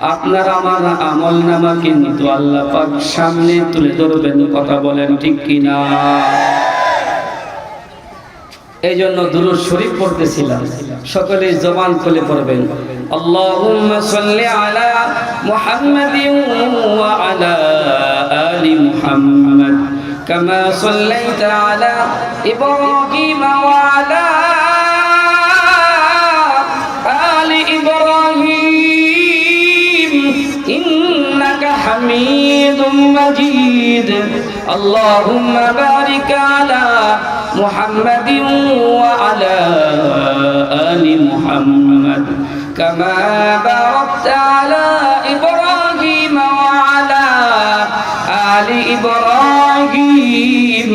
আপনার আমার আমল নামা কিন্তু আল্লাহ পাক সামনে তুলে ধরবেন। কথা বলেন ঠিক কিনা? এই জন্য দুরূদ শরীফ পড়তেছিলাম, সকলে জবান খুলে পড়বেন। আল্লাহুম্মা সাল্লি আলা মুহাম্মাদিন ওয়া আলা আলি মুহাম্মাদ কামা সাল্লাইতা আলা ইব্রাহিম ওয়া আলা আলি ইব্রাহিম ইন্নাকা হামিদুম মাজিদ। আল্লাহুম্মা বারিক আলা محمد وعلى آل محمد كما باركت على إبراهيم وعلى آل إبراهيم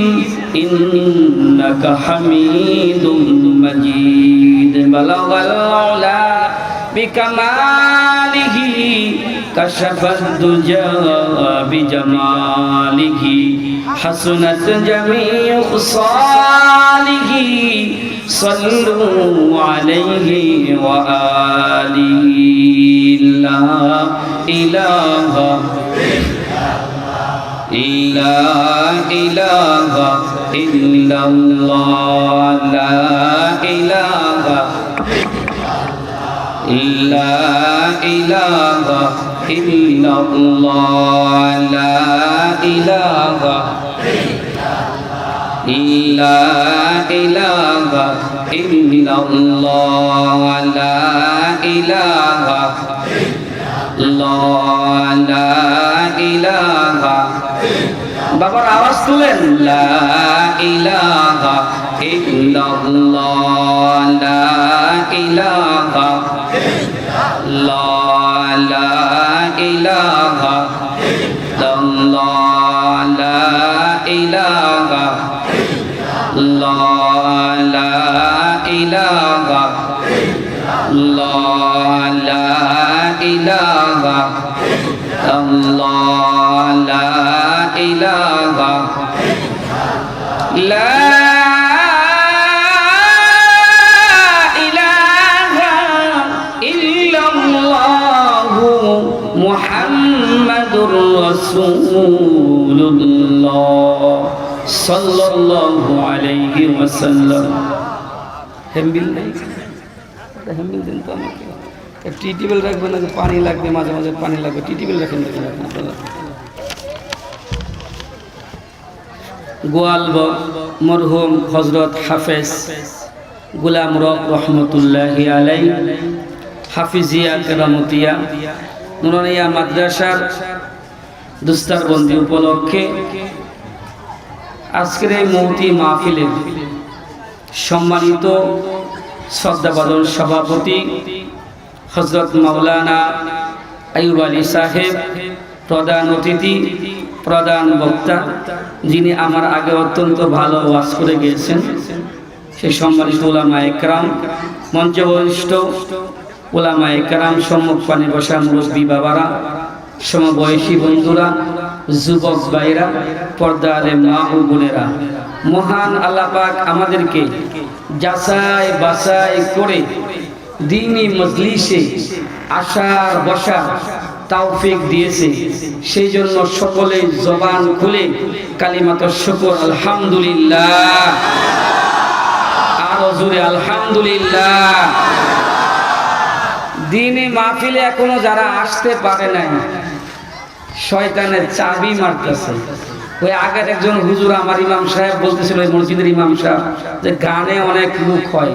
إنك حميد مجيد بلغ العلا بكماله كشف الدجى بجماله حسنت جميع خصاله صلوا عليه وآله لا إله إلا الله لا إله إلا الله لا إله إلا الله لا إله لا إله বাবার আওয়াজ তুলেন লা ইলাহা ইল্লাল্লাহ লা ইলাহা লা ইলাহা ইল্লাল্লাহ লা ইলাহা লা ইলাহা লা ইলাহা আল্লাহ লা ইলাহা লা ইলাহা ইল্লাল্লাহু মুহাম্মাদুর রাসূলুল্লাহ সাল্লাল্লাহু আলাইহি ওয়াসাল্লাম। হেমবিল নাই, হেমবিল দেন তো আমাকে। টি টেবিল রাখবেন না, পানি লাগবে, মাঝে মাঝে পানি লাগবে। টি টেবিল রাখেন গোয়ালব মরহুম হযরত হাফেজ গোলাম রব রহমতুল্লাহি আলাইহি হাফিজিয়া কেরামতিয়া নুরানিয়া মাদ্রাসার দুস্তারবন্দি উপলক্ষে আজকের এই মৌতি মাহফিলের সম্মানিত শ্রদ্ধাভাজন সভাপতি হযরত মাওলানা আইয়ুব আলী সাহেব, প্রধান অতিথি, প্রধান বক্তা, যিনি আমার আগে অত্যন্ত ভালো ওয়াজ করে গিয়েছেন, সেই সম্মানিত উলামায়ে কেরাম, মঞ্চে বরিষ্ঠ উলামায়ে কেরাম, সম্মুখ পানে বসা মুরব্বী বাবারা, সমবয়সী বন্ধুরা, যুবক ভাইরা, পর্দার মা ও বোনেরা, মহান আল্লাহ পাক আমাদেরকে যাচাই বাছাই করে দ্বীনি মজলিসে আসার বসার তৌফিক দিয়েছে। সেই জন্য সকলে জবান খুলে কালিমাতুশ শুকর আলহামদুলিল্লাহ, আরো জোরে আলহামদুলিল্লাহ। দ্বীনি মাহফিলে এখনো যারা আসতে পারে নাই, শয়তানের চাবি মারতেছে। ওই আগের একজন হুজুর আমার ইমাম সাহেব বলতেছিল, ওই মসজিদের ইমাম সাহেব, যে গানে অনেক লোক হয়,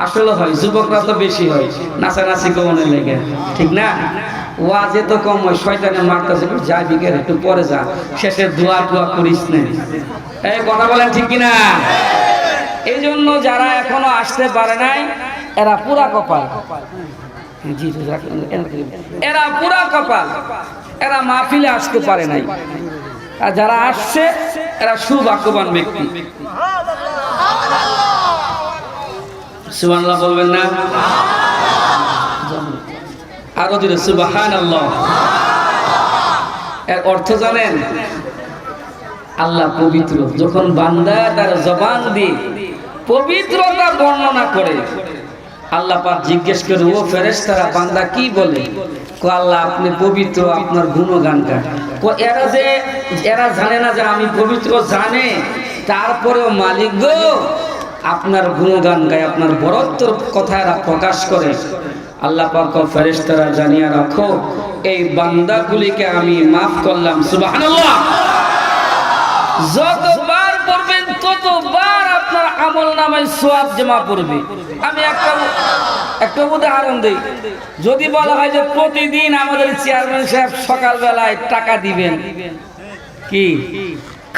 আসলে হয়, যুবকরা তো বেশি হয়, নাচানাচি কমনে লেগে, ঠিক না? ওয়াজে তো কম হয়, শয়তানে মারতেছে, যা বিকেল একটু পরে যা, শেষে দোয়া করিস না। এই কথা বলেন ঠিক কিনা? এই জন্য যারা এখনো আসতে পারে নাই, এরা পুরা কপাল, এরা পুরা কপাল, এরা মাহফিলে আসতে পারে নাই। আর যারা আসছে এরা সুভাগ্যবান ব্যক্তি। সুবহানাল্লাহ বলবেন না? আরো দিলে সুবহানাল্লাহ। এর অর্থ জানেন? আল্লাহ পবিত্র। যখন বান্দা তার জবান দিয়ে পবিত্রতা বর্ণনা করে, আল্লাহ পাক জিজ্ঞেস করে, ও ফেরেশতারা বান্দা কি বলে? কো আল্লাহ আপনি পবিত্র, আপনার গুণগান গায়। কো এরা জানে না যে আমি পবিত্র, জানে, তারপরেও মালিক গো আপনার গুণগান গায়, আপনার বরত্বর কথা এরা প্রকাশ করে। আল্লাহ পাক ফেরেশতারা জানিয়ে রাখো, এই বান্দাগুলিকে আমি মাফ করলাম। সুবহানাল্লাহ। যতবার পড়বেন ততবার আপনার আমল নামায় সওয়াব জমা পড়বে। আমি একটা উদাহরণ দেই। যদি বলা হয় যে প্রতিদিন আমাদের চেয়ারম্যান সাহেব সকালবেলায় টাকা দিবেন, কি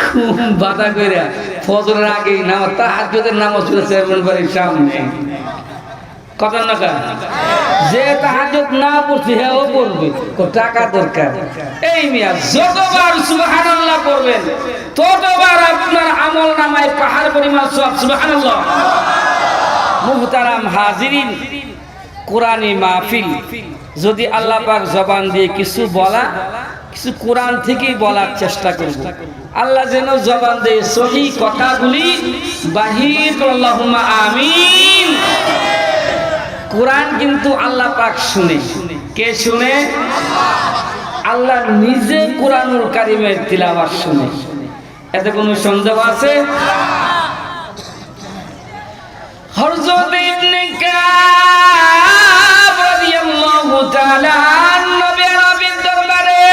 খুব বাধা করে ফজরের আগে নামাজ, তাহাজ্জুদের নামাজ ছিল চেয়ারম্যান বাড়ির সামনে, কথা না যে তাহাজ্জুদ না পড়ছে হেও পড়বে, টাকা দরকার। এই মিয়া যতবার সুবহানাল্লাহ পড়বেন ততবার আপনার আমল নামায় পাহাড় পরিমাণ সওয়াব। সুবহানাল্লাহ। মুহতারাম হাজিরিন, কোরআনী মাহফিল যদি আল্লাহ পাক জবান দিয়ে কিছু কোরআন থেকেই বলার চেষ্টা করব। আল্লাহ যেন জবান দিয়ে সহি কথাগুলি বাহির করে। আল্লাহুম্মা আমিন। কোরআন কিন্তু আল্লাহ পাক শুনে। কে শুনে? আল্লাহ নিজে কোরআনুল কারীমের তিলাওয়াত শুনে। এতে কোনো সন্দেহ আছে? হযরত ইবনে কাব রাদিয়াল্লাহু তাআলা নবী আরবির দরবারে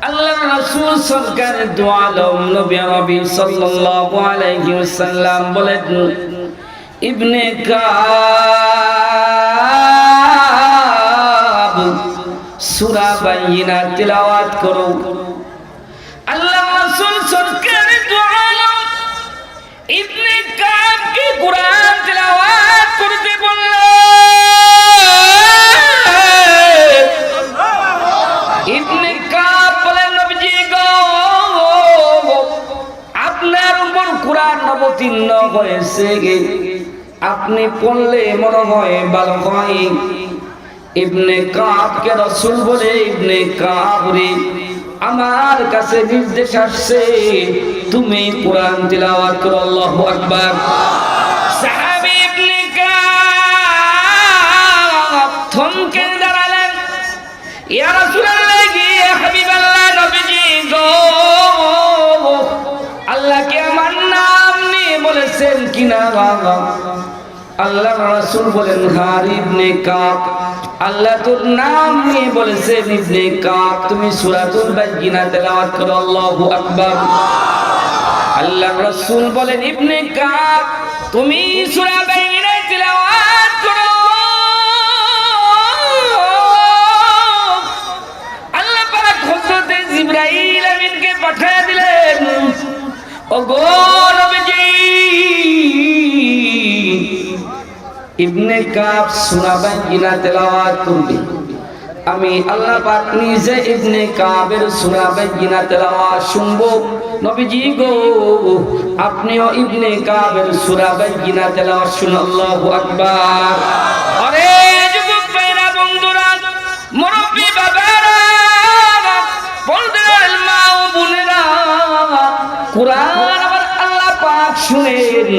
আল্লাহর রাসূল সরকার দু আলম নবী আরবি সাল্লাল্লাহু আলাইহি ওয়াসাল্লাম বলেন, ইবনে কাব সূরা বাইয়িনা তিলাওয়াত করো। আল্লাহর রাসূল সরকার দু আলম ইবনে কাবকে কুরআন তিলাওয়াত করতে বললেন। ইবনে কাব বলেন, নবীজি গো আপনার উপর কুরআন অবতীর্ণ হয়েছে, আপনি পড়লে মনে হয় ভালো হয়। ইবনে কাবকে রাসূল বলে, ইবনে কাব রে আমার কাছে নির্দেশ আসছে তুমি কোরআন তিলাওয়াত করো। আল্লাহু আকবার। সাহাবী ইবনে কাব থমকে দাঁড়ালেন। ইয়া রাসূলুল্লাহ, ইয়া হাবিবাল্লাহ, নবীজি গো আল্লাহ কি আমার নাম নিয়ে বলেছেন কিনা? আল্লাহর রাসূল বলেন, হ্যাঁ ইবনে কাব আল্লাহ তোর নাম নিয়ে বলেছেন ইবনে কাব, তুমি সূরাতুল বাইয়িনা তেলাওয়াত করো। আল্লাহু আকবার। আল্লাহর রাসূল বলেন, ইবনে কাব তুমি সূরা বাইয়িনা তেলাওয়াত করো। আল্লাহ পাক হযরত জিবরাইল আমিনকে পাঠিয়ে দিলেন, ওগো নবীজি ইবনে কাব সূরা বাইয়িনা তেলাওয়াত করবে। আমি আল্লাহ পাক নিজে ইবনে কাবের সূরা বাইয়িনা তেলাওয়াত শুনবো। নবীজি গো আপনিও ইবনে কাবের সূরা বাইয়িনা তেলাওয়াত শুনুন। আল্লাহু আকবার। আরে যুবক ভাইরা, বন্ধুরা, মুরব্বি বাবারা, বন্ধুরা, মা ও বোনেরা, কোরআন আবার আল্লাহ পাক শুনেন।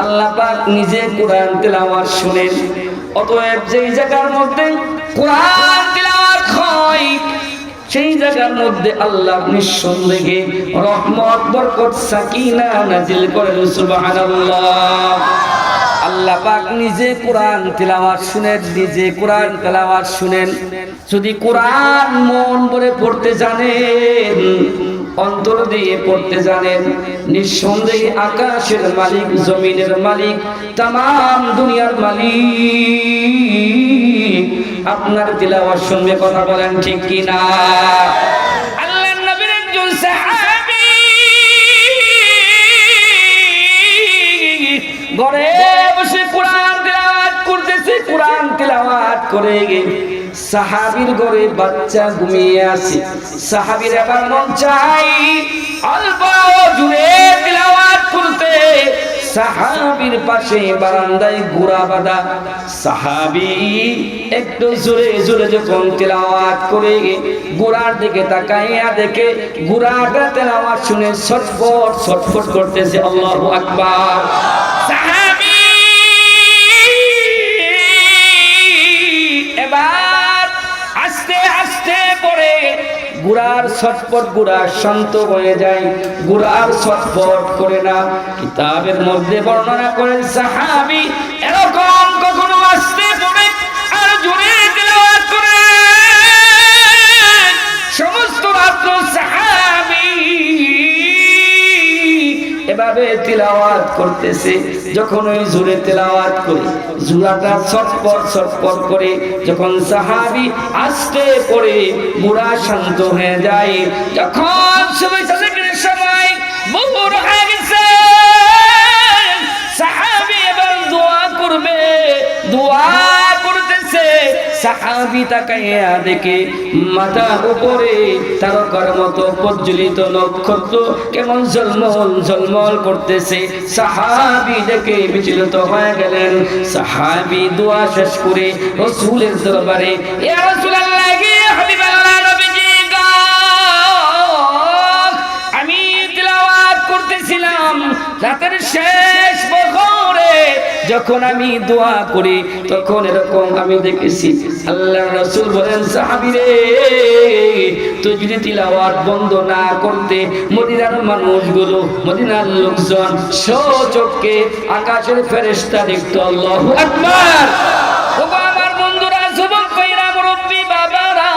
আল্লাহ পাক নিজে কোরআন তেলাওয়াত শুনেন। অতএব যেই জায়গার মধ্যে কোরআন তেলাওয়াত হয় সেই জায়গার মধ্যে আল্লাহ নিঃসন্দেহে রহমত, বরকত, সাকিনা নাজিল করেন। সুবহানাল্লাহ। আল্লাহ পাক নিজে কোরআন তেলাওয়াত শুনেন, নিজে কোরআন তেলাওয়াত শুনেন। যদি কোরআন মন ভরে পড়তে জানেন, অন্তর দিয়ে পড়তে জানেন, নিঃসন্দেহে আকাশের মালিক, জমিনের মালিক, তামাম দুনিয়ার মালিক আপনার তিলাওয়াত শুনবে। কথা বলেন ঠিক কি না? আল্লাহর নবীর একজন সাহাবী ঘরে বসে কোরআন তিলাওয়াত করতেছে। কোরআন তিলাওয়াত করে সাহাবীর ঘরে বাচ্চা ঘুমিয়ে আছে। সাহাবীর এবার মন চাই অল্প জুড়ে তিলাওয়াত করতে। সাহাবীর পাশে বারান্দায় ঘোড়া বাঁধা। সাহাবী একটু জোরে জোরে যখন তিলাওয়াত করে ঘোড়ার দিকে তাকাইয়া দেখে ঘোড়াটা তিলাওয়াত শুনে ছটফট ছটফট করতেছে। আল্লাহু আকবার। সাহাবী আসতে পড়ে গুড়ার ছটপট, গুড়া শান্ত হয়ে যায়, গুড়ার ছটপট করে না। কিতাবের মধ্যে বর্ণনা করেন সাহাবী এরকম কখনো আসতে পড়ে আর জোরে তেলাওয়াত করে সমস্ত রাত্র সাহাবী এভাবে তিলাওয়াত করতেছে। যখন ওই জোরে তিলাওয়াত করে জুরাটা ছটপট ছটপট করে যখন সাহাবী আসতে পড়ে বুড়া শান্ত হয়ে যায়, যখন সবাই সাজেকের সময় বুড় হয়ে গেছে, সাহাবী এবার দোয়া করবে, দোয়া করতেছে। সাহাবী তাকাইয়া দেখে মাথার উপরে তারকার মতো প্রজ্বলিত নক্ষত্র কেমন ঝলমল ঝলমল করতেছে। সাহাবী দেখে বিচলিত হয়ে গেলেন। সাহাবী দোয়া শেষ করে রাসূলের দরবারে, ইয়া রাসূলুল্লাহ, ইয়া হাবিবাল্লাহ, নবীজি গো, আমি তিলাওয়াত করতেছিলাম রাতের শেষ প্রহরে, যখন আমি দোয়া করি তখন এরকম আমি দেখেছি। আল্লাহর রাসূল বলেন, সাহাবী রে, তুই যদি তিলাওয়াত বন্ধ না করতে মদিনার মানুষগুলো, মদিনার লোকজন সচক্ষে আকাশের ফেরেশতা দেখতো। আল্লাহু আকবার। ও আমার বন্ধুরা, যুবক ভাইরা, মুরব্বি বাবারা,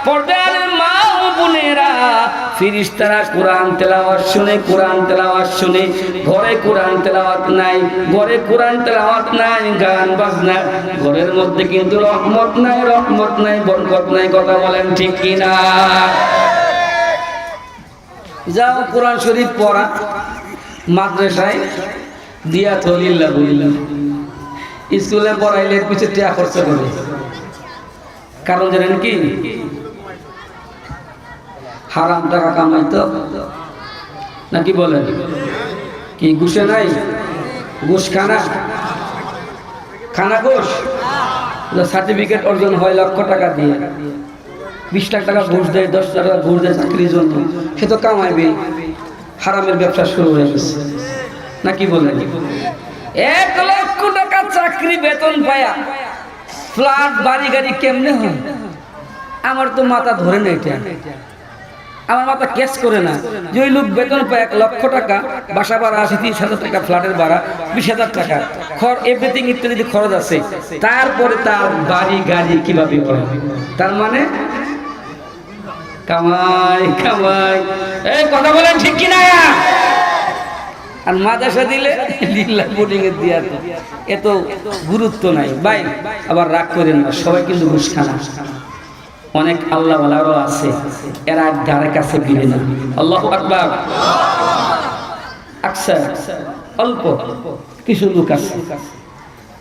পর্দার মা ও বোনেরা, ফেরেশতারা কোরআন তেলাওয়াত শুনে, কোরআন তেলাওয়াত শুনে, ঘরে কোরআন তেলাওয়াত নাই, ঘরে কোরআন তেলাওয়াত নাই, গান বাজনা, ঘরের মধ্যে কিন্তু রহমত নাই, রহমত নাই, বরকত নাই। কথা বলেন ঠিক কি না? যাও কোরআন শরীফ পড়া মাদ্রাসায় দিয়া তো লিল্লাহ বলিলাম, স্কুলে পড়াইলে পিছে টাকা খরচ করে। কারণ জানেন কি? হারাম টাকা কামাইতো নাকি বলেন? কি ঘুষে নাই? ঘুষ খানা, খানা ঘুষ। সার্টিফিকেট অর্জন হয় লক্ষ টাকা দিয়ে, 20 লাখ টাকা ঘুষ দেয়, 10 লাখ টাকা ঘুষ দেয় চাকরির জন্য, সে তো কামাইবে। হারামের ব্যবসা শুরু হয়ে গেছে নাকি বলেন? 1 লক্ষ টাকা চাকরি বেতন পায়া ফ্ল্যাট বাড়ি গাড়ি কেমনে হয়? আমার তো মাথা ধরে না, এটা আমার মাথা ক্যাচ করে না যে ওই লোক বেতন পায় 1 লক্ষ টাকা, বাসা ভাড়া আছে 30,000 টাকা, ফ্ল্যাটের ভাড়া 20,000 টাকা, এভরিথিং ইত্যাদি খরচ আছে, তারপরে তার বাড়ি গাড়ি কিভাবে হয়? তার মানে কামাই কামাই। এই কথা বলেন ঠিক কিনা? আর মাদ্রাসা দিলে লিল্লাহ বোর্ডিং এর দিয়া তো এত গুরুত্ব নাই ভাই। আবার রাগ করেন না, সবাই কিন্তু ঘুষ খানা। অনেক আল্লাহ ওয়ালারও আছে, এরা ধারে কাছে ভিড়ে না। আল্লাহু আকবার। আচ্ছা, অল্প কিছু লোক আছে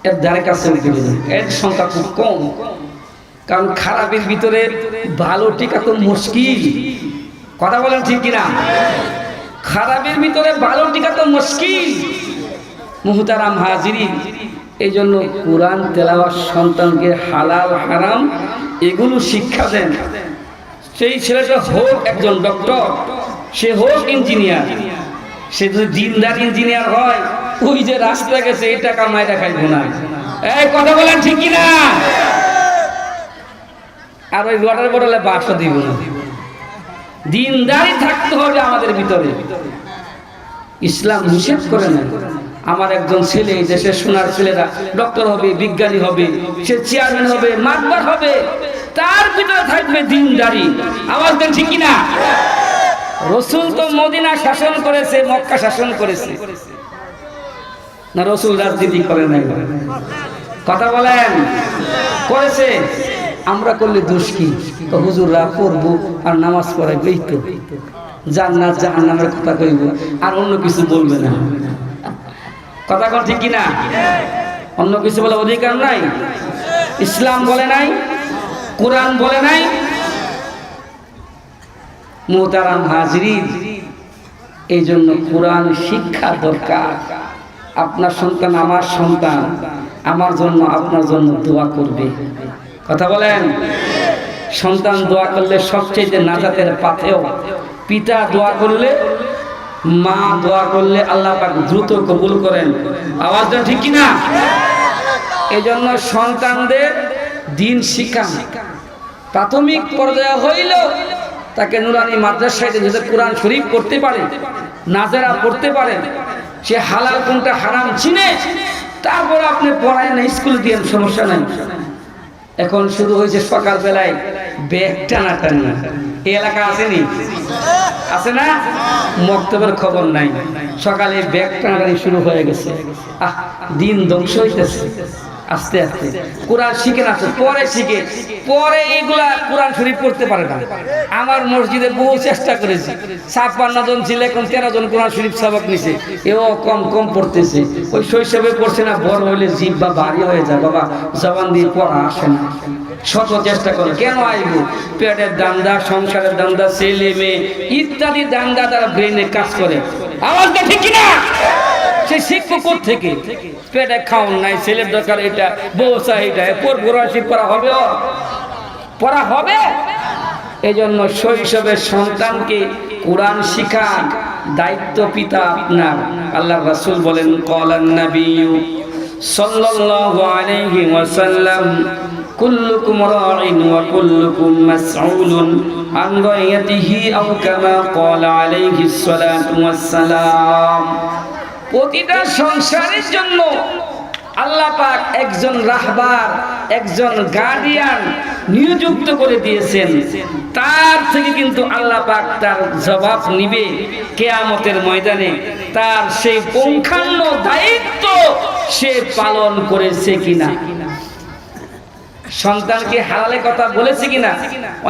এর ধারে কাছে ভিড়ে না, এর সংখ্যা খুব কম। কারণ খারাপের ভিতরে ভালো টিকা তো মুশকিল। কথা বলেন ঠিক কিনা? খারাপের ভিতরে ভালো টিকা তো মুশকিল। মুহতারাম হাজিরিন, এই জন্য কোরআন তেলাওয়াত সন্তানকে হালাল হারাম এগুলো শিক্ষা দেন। সেই ছেলেটা হোক একজন ডক্টর, সে হোক ইঞ্জিনিয়ার, সে যদি দিনদার ইঞ্জিনিয়ার হয়, ওই যে রাস্তা গেছে এই টাকা মাইরা খাইব না। এই কথা বলেন ঠিক কিনা? আর ওই ওয়াটার বটলে 500 দিব না। দিনদারি থাকতে হবে আমাদের ভিতরে। ইসলাম নিষেধ করে না। আমার একজন ছেলে, দেশের সোনার ছেলেরা ডক্টর হবে, বিজ্ঞানী হবে, সে চেয়ারম্যান হবে, মাতবার হবে, তার ভিতরে থাকবে দিনদারি। আওয়াজ দেন ঠিক কিনা? রাসূল তো মদিনা শাসন করেছে, মক্কা শাসন করেছে না? রাসূল রাজনীতি করে নাই? কথা বলেন করেছে? আমরা করলে দোষ কি? তো হুজুররা পড়বো আর নামাজ পড়াইবে, এই তো জান্নাত জাহান্নামের কথা কইব, আর অন্য কিছু বলবে না। কথা কোন ঠিক কিনা? অন্য কিছু বলে অধিকার নাই। ইসলাম বলে নাই, কোরআন বলে নাই। মুহতারাম হাজিরিন, এই জন্য কোরআন শিক্ষা দরকার। আপনার সন্তান, আমার সন্তান, আমার জন্য আপনার জন্য দোয়া করবে। কথা বলেন? সন্তান দোয়া করলে সবচেয়ে নাজাতের পাথেও। পিতা দোয়া করলে, মা দোয়া করলে আল্লাহ পাক দ্রুত কবুল করেন। আওয়াজটা ঠিক কিনা? এই জন্য সন্তানদের দিন শিক্ষা, প্রাথমিক পর্যায়ে হইল তাকে নুরানি মাদ্রাসায় যদি কোরআন শরীফ পড়তে পারে, নাজেরা পড়তে পারে, সে হালাল কোনটা হারাম চিনে, তারপর আপনি পড়ায় না, স্কুল দিয়ে সমস্যা নাই। এখন শুরু হয়েছে সকাল বেলায় ব্যাগ টানাটানি। এই এলাকা আসেনি? আছে না? মক্তবের খবর নাই, সকালে ব্যাগ টানাটানি শুরু হয়ে গেছে। দিন ধ্বংস হইতেছে আস্তে আস্তে। কোরআন শিখে না তো, পরে শিখে, পরে এইগুলা কোরআন শরীফ পড়তে পারে না। আমার মসজিদে বহু চেষ্টা করেছি, 56 জন ছিল, এখন 13 জন কোরআন শরীফ সবক নিছে, এও কম কম পড়তেছে। ওই শৈশবে পড়ছে না, বড় হইলে জিহ্বা ভারী হয়ে যায় বাবা, জবান দিয়ে পড়া আসে না। শত চেষ্টা করে, কেন আইব? পেটের দান্দা, সংসারের দান্দা, ছেলে মেয়ে ইত্যাদি দান্দা তারা ব্রেনে কাজ করে। আওয়াজটা ঠিক কিনা? সে শিক্ষক থেকে পেটে খাওন নাই, ছেলের দরকার এটা, বউ চাহিদা, পড়াশি পড়া হবে, পড়া হবে। এই জন্য শৈশবের সন্তানকে কোরআন শিখান, দায়িত্ব পিতা আপনার। আল্লাহ রাসূল বলেন, ক্বালান নাবিয়্যু সাল্লাল্লাহু আলাইহি ওয়াসাল্লাম, কুল্লুকুম রাঈন ওয়া কুল্লুকুম মাসউলুন আন রাইয়াতিহি আও কামা ক্বালা আলাইহিস সালাতু ওয়াস সালাম। প্রতিটা সংসারের জন্য আল্লাহ পাক একজন রাহবার, একজন গার্ডিয়ান নিযুক্ত করে দিয়েছেন। তার থেকে কিন্তু আল্লাহ পাক তার জবাব নিবে কিয়ামতের ময়দানে। তার সেই পুঙ্খানু দায়িত্ব সে পালন করেছে কিনা। সন্তানকে হালালে কথা বলেছে কিনা।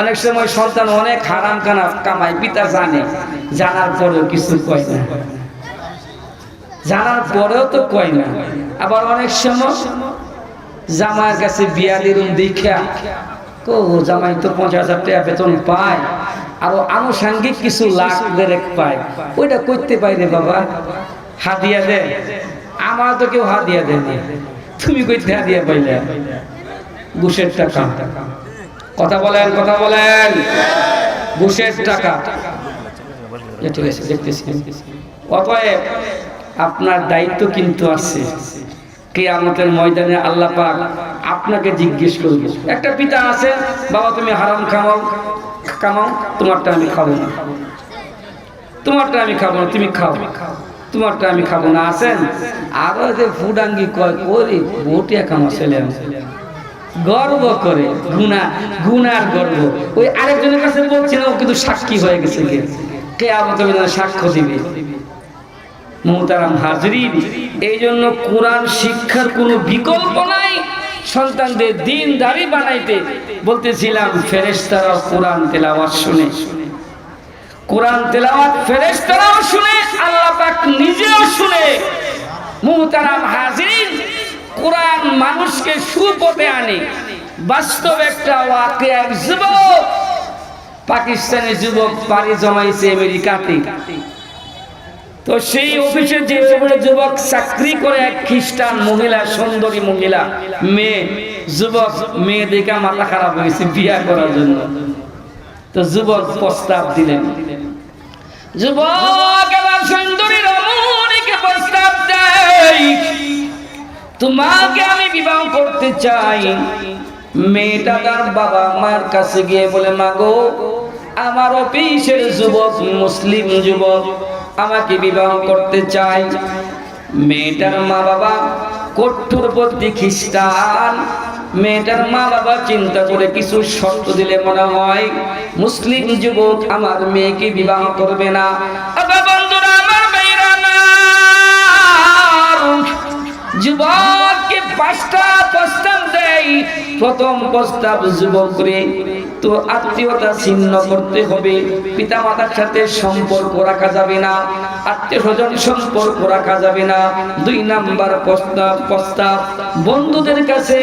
অনেক সময় সন্তান অনেক হারাম কামায়, পিতা জানে, জানার পরেও কিছু কয় না, জানার পরেও তো কয় না। আবার অনেক সময় জামাইয়ের কাছে বিয়া দিলুম দেখা, তো জামাই তো 50,000 টাকা বেতন পায়, আরো আনুষঙ্গিক কিছু লাখ দেড়েক পায়, ওইটা করতে পাই রে বাবা, হাদিয়া দে। আমার তো কেউ হাদিয়া দেয়নি, তুমি কইতে হাদিয়া পাইলে? ঘুষের টাকা। কথা বলেন, কথা বলেন। ঘুষের টাকা। অতএব আপনার দায়িত্ব কিন্তু আছে। কিয়ামতের ময়দানে আল্লাহ পাক আপনাকে জিজ্ঞেস করবে। একটা পিতা আছে, বাবা তুমি হারাম কামাও, তোমারটা আমি খাবো না, তোমারটা আমি খাবো না, তুমি খাও, তোমারটা আমি খাবো না। আছেন আরো যে ফুডাঙ্গি কয়, ওরে বটিয়া কামা ছেলে, গর্ব করে, গুনার গর্ব। ওই আরেকজনের কাছে বলছি না, ও কিন্তু সাক্ষী হয়ে গেছে, কিয়ামতের ময়দানে সাক্ষ্য দিবে। মুহতারাম হাজরিন, এই জন্য কোরআন শিক্ষার কোনো বিকল্প নাই। সন্তানদের দ্বীনদারি বানাইতে বলতেছিলাম, ফেরেশতারা কোরআন তেলাওয়াত শুনে, কোরআন তেলাওয়াত ফেরেশতারাও শুনে, আল্লাহ পাক নিজেও শুনে। মুহতারাম হাজরিন, কোরআন মানুষকে সুপথে আনে। বাস্তব একটা ওয়াকিয়া, এক যুবক, পাকিস্তানি যুবক পাড়ি জমাইছে আমেরিকাতে। তো সেই অফিসে যে যুবক চাকরি করে, এক খ্রিস্টান মহিলা, সুন্দরী মহিলা, মেয়ে, যুবক মেয়ে দেখে মাথা খারাপ হয়েছে বিয়ে করার জন্য। তো যুবক প্রস্তাব দিলেন, যুবক এবার সুন্দরী রমণীকে প্রস্তাব দেয়, তোমাকে আমি বিবাহ করতে চাই। মেয়েটা তার বাবা মার কাছে গিয়ে বলে, মা গো, আমার অফিসের যুবক, মুসলিম যুবক আমাকে বিবাহ করতে চাই। মেয়েটার মা বাবা কট্টরপন্থী খ্রিস্টান। মেয়েটার মা বাবা চিন্তা করে কিছু শর্ত দিলে মনে হয় মুসলিম যুবক আমার মেয়েকে বিবাহ করবে না। বন্ধুরা আমার, মেয়েরা না, যুবককে 5টা প্রস্তাব দেয়। প্রথম প্রস্তাব, যুবক রে তো আত্মীয়তা ছিন্ন করতে হবে, পিতা মাতার সাথে সম্পর্ক রাখা যাবে না, আত্মীয় স্বজন সম্পর্ক রাখা যাবে না। 2 নাম্বার প্রস্তাব, বন্ধুদের কাছে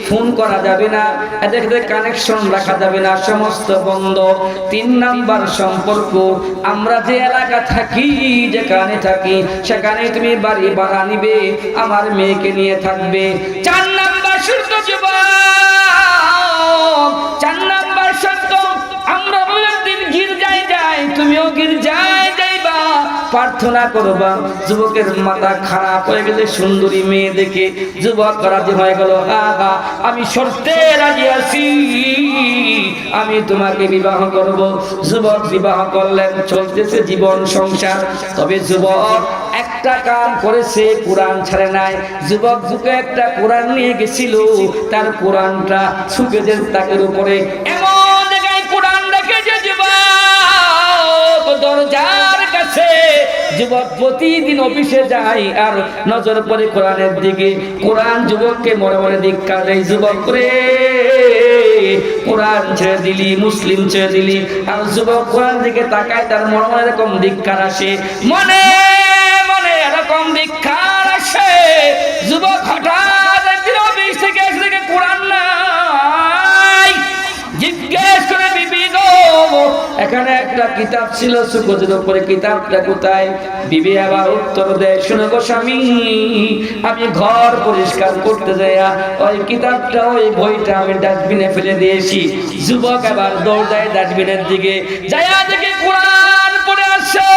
ফোন করা যাবে না, এদের কানেকশন রাখা যাবে না, সমস্ত বন্ধ। 3 নাম্বার সম্পর্ক, আমরা যে এলাকা থাকি, যেখানে থাকি, সেখানে তুমি বাড়ি ভাড়া নিবে, আমার মেয়েকে নিয়ে থাকবে। 4 নাম্বার শর্ত যুবক, 4 নাম্বার শর্ত, আমরা দিন গির্জায় যাই, তুমিও গির্জায় যাইবা, প্রার্থনা করবা। যুবকের মাথা খারাপ হয়ে গেলে সুন্দরী মেয়ে দেখে যুবক রাজি হয়ে গেল, আহা আমি শর্তে রাজি আছি, আমি তোমাকে বিবাহ করব। যুবক বিবাহ করলেন, চলতেছে জীবন সংসার। তবে যুবক একটা কাম করেছে, কোরআন ছাড়ে নাই। যুবক বুকে একটা কোরআন নিয়ে গেছিল, তার কোরআনটা সুকেজের তাকের উপরে এমন জায়গায় কোরআন রেখে যে যুবক দরজার কাছে, যুবক প্রতিদিন অফিসে যায় আর নজর পড়ে কোরআনের দিকে। কোরআন যুবককে মনে মনে ধিক্কার দেয়, যুবক রে কোরআন ছেড়ে দিলি, মুসলিম ছেড়ে দিলি। আর যুবক কোরআন দিকে তাকায়, তার মনে মনে এরকম ধিক্কার আসে, মনে মনে এরকম ধিক্কার আসে। যুবক হঠাৎ একদিন অফিস থেকে এসে দেখে কোরআন নাই। জিজ্ঞেস করে, বিবি গো এখানে একটা কিতাব ছিল সুকোজের উপরে, কিতাবটা কোথায়? বিবি আবার উত্তর দেয়, শুনো গো স্বামী, আমি ঘর পরিষ্কার করতে যাইয়া ওই কিতাবটা, ওই বইটা আমি ডাস্টবিনে ফেলে দিয়েছি। যুবক আবার দৌড় দেয় ডাস্টবিনের দিকে, যাইয়া দেখে কোরআন পড়ে আসে।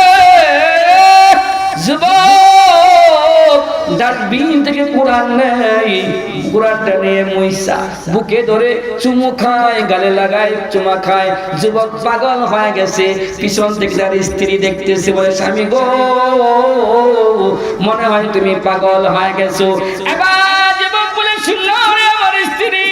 যুবক ডাস্টবিন থেকে কোরআন নেই, কোরআনটা নিয়ে মুইসা বুকে ধরে চুমু খায়, গালে লাগায়, চুমা খায়। যুবক পাগল হয়ে গেছে। পিছন থেকে তার স্ত্রী দেখতেছে, বলে স্বামী গো মনে হয় তুমি পাগল হয়ে গেছো। এবার যুবক বলে, শুনলো রে আমার স্ত্রী,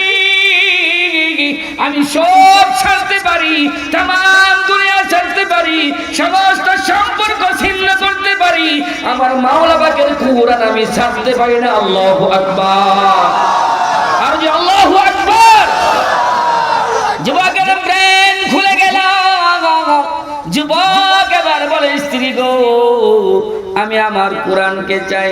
আমি সব ছাড়তে পারি, তামাম দুনিয়া ছাড়তে পারি, সমস্ত সম্পর্ক ছিন্ন করতে পারি, আমার মাওলা পাকের কোরআন আমি ছাড়তে পারি না। আল্লাহু আকবার, আর যে আল্লাহু আকবার। যুবকের ব্রেন খুলে গেল। যুবক এবার বলে, স্ত্রী গো আমি আমার কোরআনকে চাই।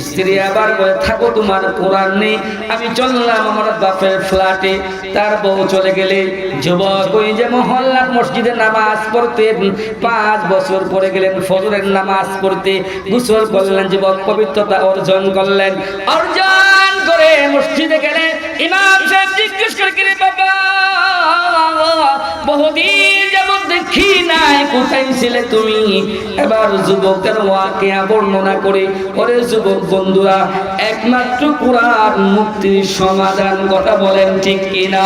স্ত্রী আবার বলে, থাকো তোমার কোরআন নেই, আমি চললাম আমার বাপের ফ্ল্যাটে। তার বউ চলে গেলে যুবক ওই যে মহল্লার মসজিদে নামাজ পড়তে 5 বছর পরে গেলেন ফজরের নামাজ পড়তে। গোসল করলেন, যুবক পবিত্রতা অর্জন করলেন। অর্জন করে মসজিদে গেলে ইমাম সাহেব জিজ্ঞেস করে, কি রে বাবা বহুদিন যেমন দেখি নাই, কোথায় ছিলে তুমি? এবার যুবকের ওয়াকিয়া বর্ণনা করে, ওরে যুবক বন্ধুরা, একমাত্র কোরআন মুক্তির সমাধান। কথা বলেন ঠিক কিনা?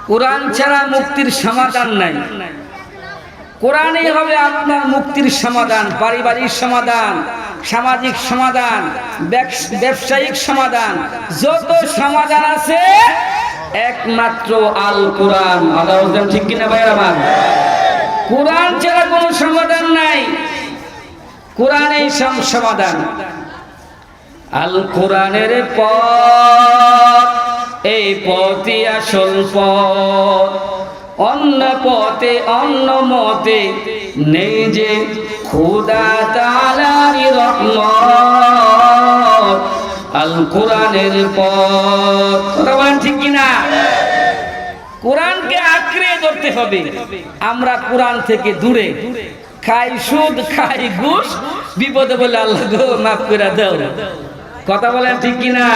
কোরআন ছাড়া মুক্তির সমাধান নাই। কোরআনই হবে আপনার মুক্তির সমাধান, পারিবারিক সমাধান, সামাজিক সমাধান, ব্যবসায়িক সমাধান, যত সমাধান আছে একমাত্র আল কোরআন। আল্লাহ ঠিক কিনা ভাই আমার? কোরআন ছাড়া কোনো সমাধান নাই, কোরআনই সমাধান। আল কোরআনের পথ, এই পথই আসল পথ, অন্য পথে অন্য মতে নেই যে খোদা তাআলার রহমত। আল কোরআনের পথ, কথা বলেন ঠিক কিনা? কোরআনকে আঁকড়ে ধরতে হবে। আমরা কোরআন থেকে দূরে খাই সুদ, খাই ঘুষ, বিপদে বলে আল্লাহ গো মাফ করে দাও। কথা বলেন ঠিক কিনা?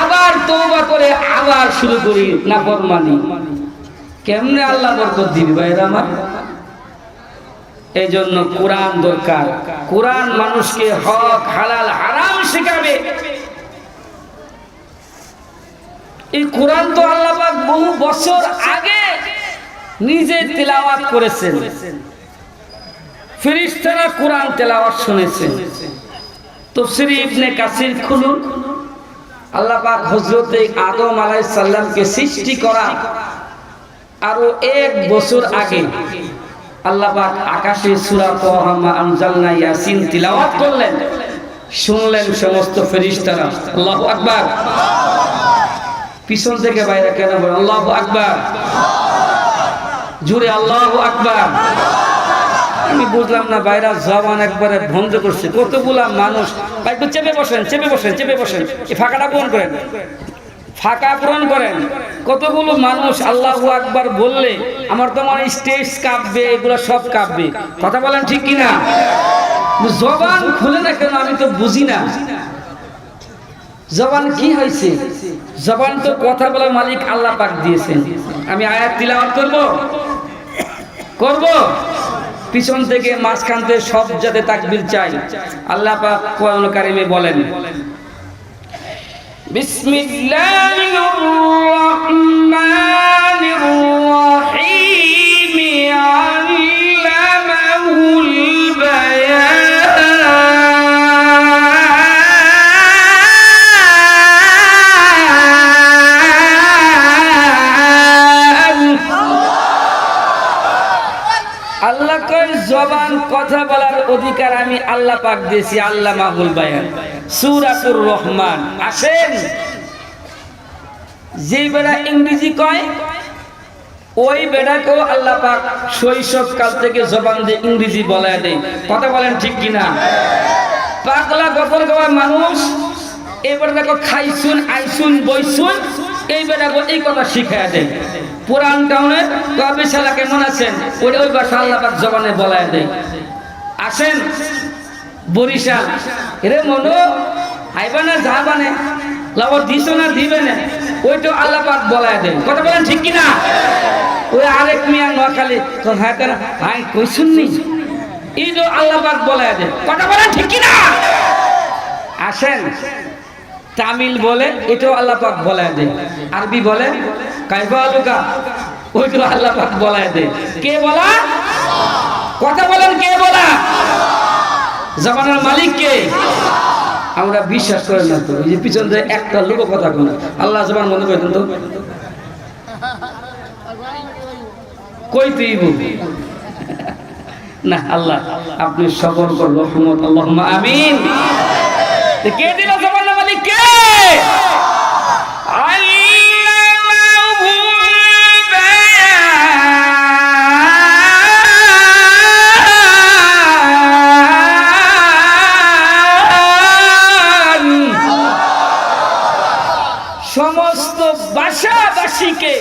আবার তওবা করে আবার শুরু করি নাফরমানি। কেমনে আল্লাহ বরকত দিবে ভাইরা আমার? এই জন্য কোরআন দরকার। কোরআন মানুষকে হক হালাল হারাম শেখাবে। এই কোরআন তো আল্লাহ পাক বহু বছর আগে নিজে তেলাওয়াত করেছেন, ফেরেশতারা কোরআন তেলাওয়াত শুনেছেন। তাফসীর ইবনে কাসির খুলুন। আল্লাহ পাক হযরত আদম আলাইহিস সালামকে সৃষ্টি করা আরো 1 বছর আগে আল্লাহ পাক আকাশে সূরা তাহা মা আনজালনা ইয়াসিন তিলাওয়াত করলেন, শুনলেন সমস্ত ফেরেশতারা। আল্লাহু আকবার। পিছন থেকে বাইরে কেন বলেন আল্লাহু আকবার? জোরে আল্লাহু আকবার। আমি বুঝলাম না, বাইরা জবান একবারে বন্ধ করছে। কতগুলা মানুষ ভাই একটু চেপে বসেন, চেপে বসেন, চেপে বসেন, এই ফাঁকাটা পূরণ করেন, ফাঁকা পূরণ করেন। কতগুলো মানুষ আল্লাহু আকবার বললে আমার তো মনে স্টেজ কাঁপবে, এগুলো সব কাঁপবে। কথা বলেন ঠিক কিনা? জবান খুলে না কেন আমি তো বুঝি না। জবান কি হয়েছে? জবান তো কথা বলার মালিক আল্লাহ পাক দিয়েছেন। আমি আয়াত তিলাওয়াত করব, করব পিছন থেকে মাঝখান থেকে সব যাতে তাকবীর চাই। আল্লাহ পাক কোরআন কারিমে বলেন বিসমিল্লাহির রহমানির রহিম আল্লামাহুল বায়ান আল্লাহ কয় জবান কথা বলার অধিকার আমি আল্লাহ পাক দিয়েছি আল্লামাহুল বায়ান সূরাতুর রহমান। আসেন যে বেড়া ইংরেজি কয় ওই বেড়াকেও আল্লাহ পাক শৈশবকাল থেকে জবান দিয়ে ইংরেজি বলায় দেয়। কথা বলেন ঠিক কিনা? পাগলা গপর গাওয়া মানুষ এবার দেখো খাইছুন আইসুন বইছুন এই বেড়াকে এই কথা শিখায় দেয়। পুরান টাউনের কবি শালা কেমন আছেন ওই ভাষা আল্লাহ পাক জবানে বলায় দেয়। আসেন বরিশাল রে মনো আইবা না যাবানে লাভ দিছ না দিবে না ওইটা আল্লাহ পাক বলায় দেয়। কথা বলেন ঠিক কিনা? ওই আরেক মিয়া নোয়াখালী হ্যাঁ কেন হাই কই শুননি এইটা আল্লাহ পাক বলায় দেয়। কথা বলেন ঠিক কিনা? আসেন তামিল বলে এটাও আল্লাহ পাক বলায় দেয়। আরবি বলে কাইফা আলুকা ওইটাও আল্লাহ পাক বলায় দেয়। কে বলা? কথা বলেন কে বলা? জবানের মালিক কে? আমরা বিশ্বাস করি না তো। এই যে পিছন থেকে একটা লোক কথা বলে আল্লাহ জবান বন্ধ করে দেন তো কইতেই না। আল্লাহ আপনি সবর করুন রহমত আল্লাহুম্মা আমিন। কে দিল জবানের মালিক কে? সমস্ত ভাষাভাষীকে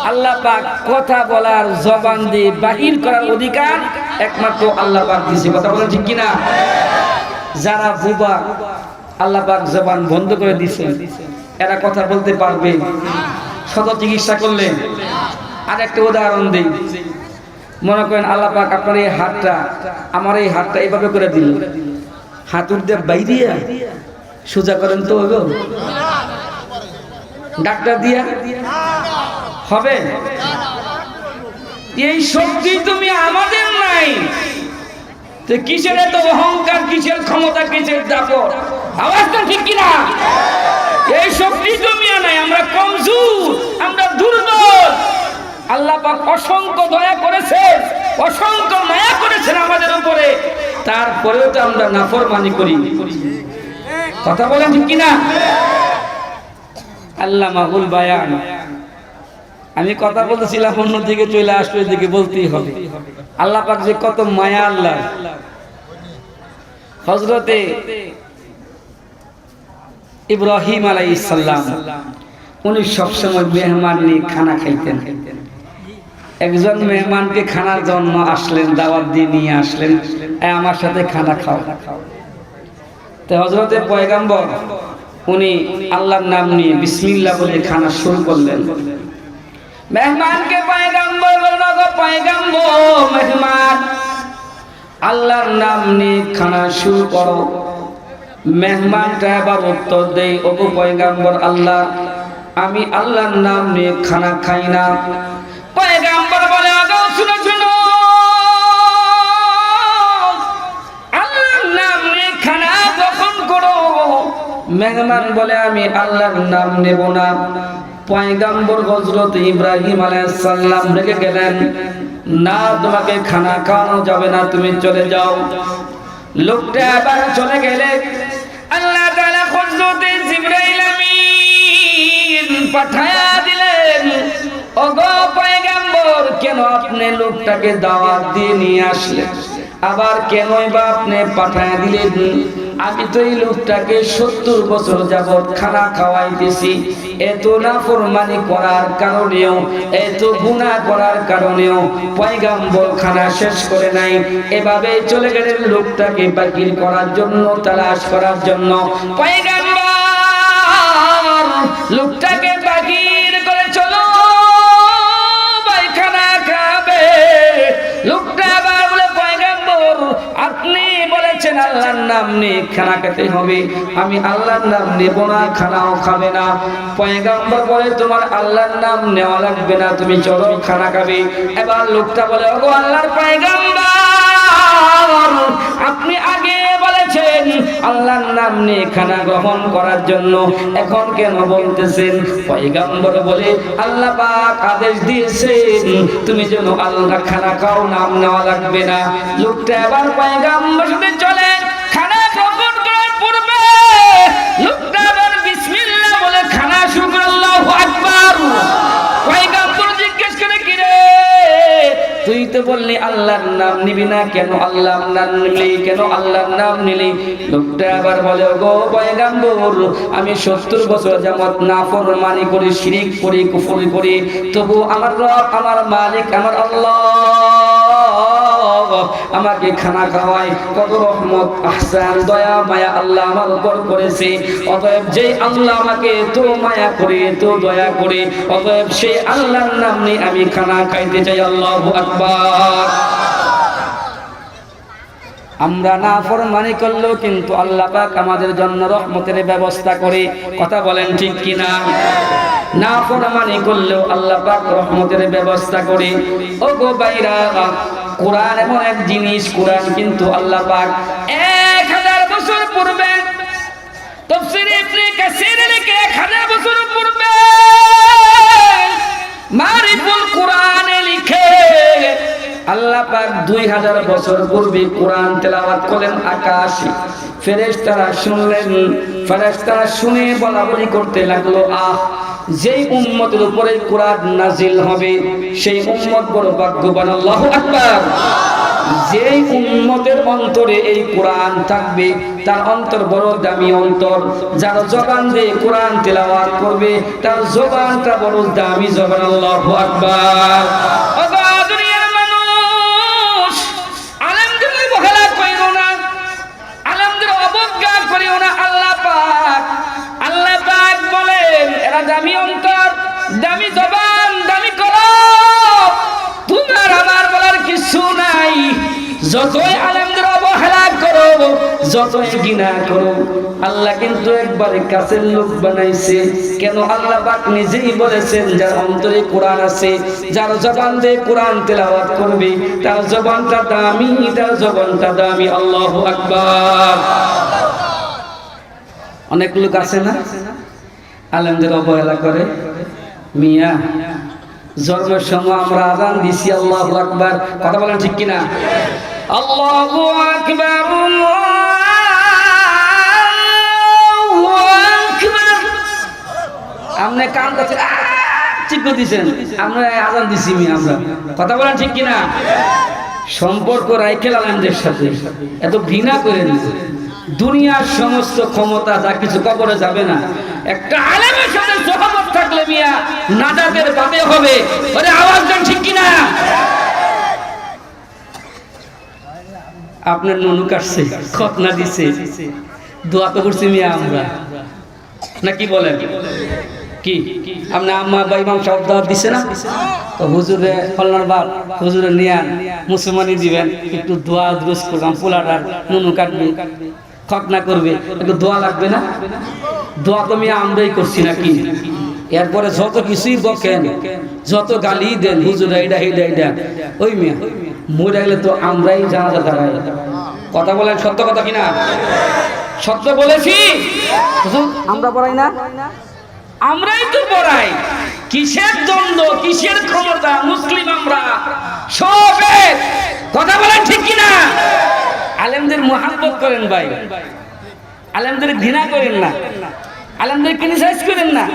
আল্লাহ পাক কথা বলার জবান দিয়ে বাহির করার অধিকার একমাত্র আল্লাহ পাক দিয়েছে। কথা বলেন ঠিক কিনা? যারা বুবা আল্লাহ পাক জবান বন্ধ করে দিয়েছেন এরা কথা বলতে পারবে শত চিকিৎসা করলে। আর একটা উদাহরণ দিই, মনে করেন আল্লাহ পাক আপনার এই হাতটা আমার এই হাতটা এইভাবে করে দিল, হাতুর দিয়ে বাইরিয়া সোজা করেন তো ডাক্তার দিয়া হবে? এই শক্তি তুমি আমাদের নাই তো কিসের এত অহংকার, কিসের ক্ষমতা, কিসের দাপট? আওয়াজ তো ঠিক কিনা? এই শক্তি তুমি নাই, আমরা কমজোর, আমরা দুর্বল। আল্লাহ পাক অসংখ্য দয়া করেছেন, অসংখ্য মায়া করেছেন আমাদের উপরে, তারপরেও তো আমরা নাফরমানি করি। কথা বলেন ঠিক কিনা? আল্লামাহুল বায়ান। আমি কথা বলতেছিলাম অন্যদিকে চলে আসলে এদিকে বলতেই হবে। আল্লাহ পাক যে কত মায়া আল্লাহ। হযরতে ইব্রাহিম আলাইহিস সালাম উনি সবসময় মেহমান নিয়ে খানা খাইতেন। একজন মেহমানকে খানার জন্য আসলেন, দাওয়াত দিয়ে নিয়ে আসলেন, আমার সাথে খানা খাও। তো হযরতে পয়গম্বর উনি আল্লাহর নাম নিয়ে বিসমিল্লাহ বলে খানা শুরু করলেন। মেহমানকে পয়গম্বর বলল, গো পয়গম্বর মেহমান আল্লাহর নাম নিয়ে খানা শুরু করো। মেহমানটা এবার উত্তর দেয়, ও গো পয়গম্বর আল্লাহ আমি আল্লাহর নাম নিয়ে খানা খাই না। পয়গম্বর বলে, ওগো শুনো শুনো, আল্লাহর নাম নিয়ে খানা গ্রহণ করো। মেহমান বলে আমি আল্লাহর নাম নেব না। পয়গম্বর হযরত ইব্রাহিম আলাইহিস সালাম রেগে গেলেন, না তোমাকে খানা খাওয়ানো যাবে না, তুমি চলে যাও। লোকটা আবার চলে গেলে আল্লাহ তাআলা হযরত জিবরাইল আমিন পাঠায়া দিলেন, ওগো পয়গম্বর কেন আপনি লোকটাকে দাওয়াত দিয়ে নিয়ে আসলেন, আবার কেনই বা আপনি পাঠায়া দিলেন? আমি তো এই লোকটাকে 70 বছর যাবত খানা খাওয়াইতেছি, এত নাফরমানি করার কারণেও, এত গুনাহ করার কারণেও পয়গম্বর খানা শেষ করে নাই। এভাবে চলে গেলেন লোকটাকে বাকির করার জন্য, তালাশ করার জন্য। পয়গম্বর লোকটাকে বাকির করে চলো ভাই খানা খাবে। নাম নিয়ে খানা খেতে হবে, আমি আল্লাহর নাম নেব না, খানাও খাবে না। পয়গম্বর বলে তোমার আল্লাহর নাম নেওয়া লাগবে না, তুমি চলো খানা খাবে। এবার লোকটা বলে ওগো আল্লাহর পয়গম্বর, আপনি আগে বলেছেন আল্লাহর নাম নিয়ে খানা গ্রহণ করার জন্য, এখন কেন বলতেছেন? পয়গম্বর বলে আল্লাহ পাক আদেশ দিয়েছেন তুমি যেন আল্লাহ খানা খাও, নাম নেওয়া লাগবে না। লোকটা এবার পয়গম্বর সাথে চলে, খানা গ্রহণ করার পূর্বে লোকটা আবার বিসমিল্লাহ বলে খানা শুরু করে। আল্লাহু আকবার। পয়গম্বর জিজ্ঞেস করে কি রে, তুই তো বললি আল্লাহর নাম নিবি না, কেন আল্লাহর নাম নিলি, কেন আল্লাহর নাম নিলি? লোকটা আবার বলে গো পয়গম্বর, আমি 70 বছর যাবত নাফরমানি করি, শিরক করি, কুফর করি, তবু আমার রব, আমার মালিক, আমার আল্লাহ আমাকে খানা খাওয়ায়। কত রহমত, আহসান, দয়া মায়া আল্লাহ আমার উপর করেছে। অতএব যে আল্লাহ আমাকে এত মায়া করে, এত দয়া করে, অতএব সেই আল্লাহর নাম নিয়ে আমি খানা খাইতে চাই। আল্লাহু আকবার। আমরা নাফরমানি করলেও কিন্তু আল্লাহ পাক আমাদের জন্য রহমতের ব্যবস্থা করে। কথা বলেন ঠিক কিনা? নাফরমানি করলেও আল্লাহ পাক রহমতের ব্যবস্থা করে। ও গো ভাইরা, কোরআন এমন এক জিনিস, কোরআন কিন্তু আল্লাহ পাক 1000 বছর পূর্বে তাফসীর ইবনে কাসির লিখে 1000 বছর পূর্বে মারিফুল কোরআনে লিখে আল্লাহ পাক 2000 বছর পূর্বে কোরআন তেলাওয়াত করেন আকাশে। ফেরেশতারা শুনলেন, ফেরেশতারা শুনে বলাবলি করতে লাগলো, আহ, যেই উম্মতের উপরে কোরআন নাজিল হবে সেই উম্মত বড় ভাগ্যবান। আল্লাহু আকবার। যেই উম্মতের অন্তরে এই কোরআন থাকবে তার অন্তর বড় দামি অন্তর। যার জবান দিয়ে কোরআন তেলাওয়াত করবে তার জবানটা বড় দামি জবান। আল্লাহু আকবার। দুনিয়ার মানুষ, আলেমদের অবহেলা করিও না, আলেমদের অবজ্ঞা করিও না। আল্লাহ পাক বলেন এরা দামি অন্তর, দামি জবান, দামি কলম, তোমার আমার বলার কিছু নাই। যতই আলেমদের অবহেলা করো, যতই ঘৃণা করো, আল্লাহ কিন্তু একবারে কাছের লোক বানাইছে। কেন? আল্লাহ পাক নিজেই বলেছেন যার অন্তরে কোরআন আছে, যার জবান দিয়ে কোরআন তেলাওয়াত করবে তার জবানটা দামি, তার জবানটা দামি। আল্লাহু আকবার। অনেক লোক আছে না আলেমদের অবহেলা করে। মিয়া, জন্মের সময় আমরা আযান দিছি আল্লাহু আকবার, কথা বলেন ঠিক কিনা? আল্লাহু আকবার, আল্লাহু আকবার। আপনি কান কাছে ঠিক করে দিয়েছেন, আমরা আযান দিছি মিয়া আমরা, কথা বলেন ঠিক কিনা? সম্পর্ক রাইখে আলেমদের সাথে এত ঘৃণা করেন। দুনিয়ার সমস্ত ক্ষমতা যা কিছু কবরে যাবে না, একটা আলেমের সাথে সহমত থাকলে মিয়া নাজাতের পাবে হবে। ওরে আওয়াজ দেন ঠিক কিনা? আপনার ননু কাটছে, খতনা দিছে, দোয়া তো করছি মিয়া আমরা, নাকি বলেন? কি আপনি আম্মা বা ইমাম সাহেব দাওয়াত দিছে না? তো হুজুরে ফলনার বাপ হুজুরে নিয়ান মুসলমানি দিবেন, একটু দোয়া দুরুস করলাম, পোলাটার নুনু কাটবে, খতনা করবে, একটু দোয়া লাগবে না? দোয়া তো মিয়া আমরাই করছি নাকি? এরপরে যত কিছুই বকেন, যত গালি দেন, হুজুর এইটা এইটা এইটা, ওই মিয়া মরে গেলে তো আমরাই জানাজা দাঁড়াই। কথা বলেন সত্য কথা কিনা? সত্য বলেছি। আমরা পড়াই না, আমরাই তো পড়াই। কিসের দ্বন্দ্ব, কিসের ক্ষমতা? মুসলিম আমরা সব এক। কথা বলেন ঠিক কিনা? আলেমদের মুহাব্বত করেন ভাই, আলেমদের ঘৃণা করেন না, আলেমদের ক্রিটিসাইজ করেন না।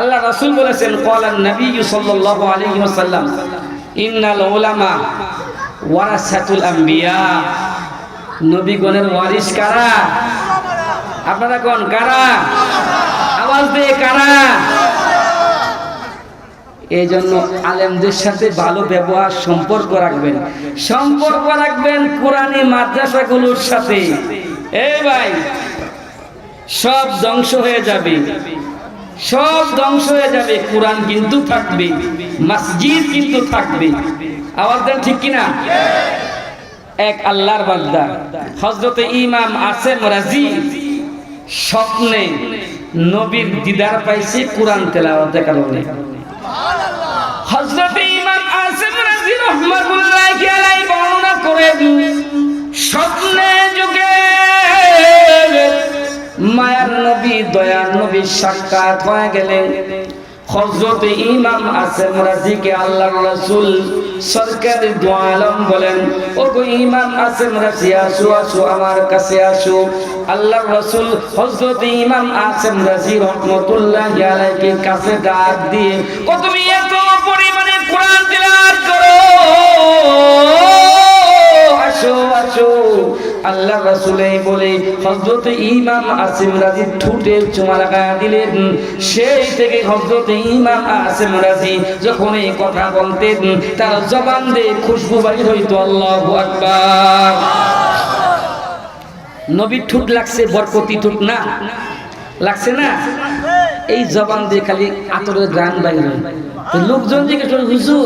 আল্লাহ রাসূল বলেছেন, ক্বালান নবী সাল্লাল্লাহু আলাইহি ওয়াসাল্লাম, ইন্নাল উলামা ওয়ারাসাতুল আম্বিয়া। নবীগণের ওয়ারিস কারা? আপনারা কোন কারা? আওয়াজ দিয়ে কারা? এই জন্য আলেমদের সাথে ভালো ব্যবহার, সম্পর্ক রাখবেন, সম্পর্ক রাখবেন কোরআনী মাদ্রাসাগুলোর সাথে। এই ভাই, সব ধ্বংস হয়ে যাবে, সব ধ্বংস হয়ে যাবে, কোরআন কিন্তু থাকবে, মসজিদ কিন্তু থাকবে। আওয়াজ দেন ঠিক কিনা? এক আল্লাহর বান্দা হযরত ইমাম আসেম রাজি স্বপ্নে নবীর দিদার পাইছে কোরআন তেলাওয়াতের কারণে। হযরত ইমাম আসেম রাজি রাহমাতুল্লাহি আলাইহি বর্ণনা করেন স্বপ্নে যুগে মায়ার নবী দয়ার নবীর সাক্ষাৎ হয়ে গেলেন। হযরত ইমাম আসেম রাজিকে আল্লাহর রাসূল সরকার দু আলম বলেন, ও গো ইমাম আসেম রাজি আসো আসো আমার কাছে আসো। আল্লাহর রাসূল হযরত ইমাম আসেম রাজি রাহমাতুল্লাহি আলাইহি কাছে ডাক দিয়ে, ও তুমি এত পরিমাণে কোরআন তেলাওয়াত করো, আসো আসো। আল্লাহ রাসূল এই বলে হযরত ইমাম আসেম রাজি ঠোঁটে চুমা লাগায়া দিলেন। সেই থেকে হযরত ইমাম আসেম রাজি যখন এই কথা বলতেন তার জবান দিয়ে খুশবু বাইর হইতো। আল্লাহু আকবার। নবীর ঠোঁট লাগছে বরকতি ঠোঁট না, লাগছে না? এই জবান দিয়ে খালি আতরের গান বাইর হয়। লোকজন জিজ্ঞেস করে, হুজুর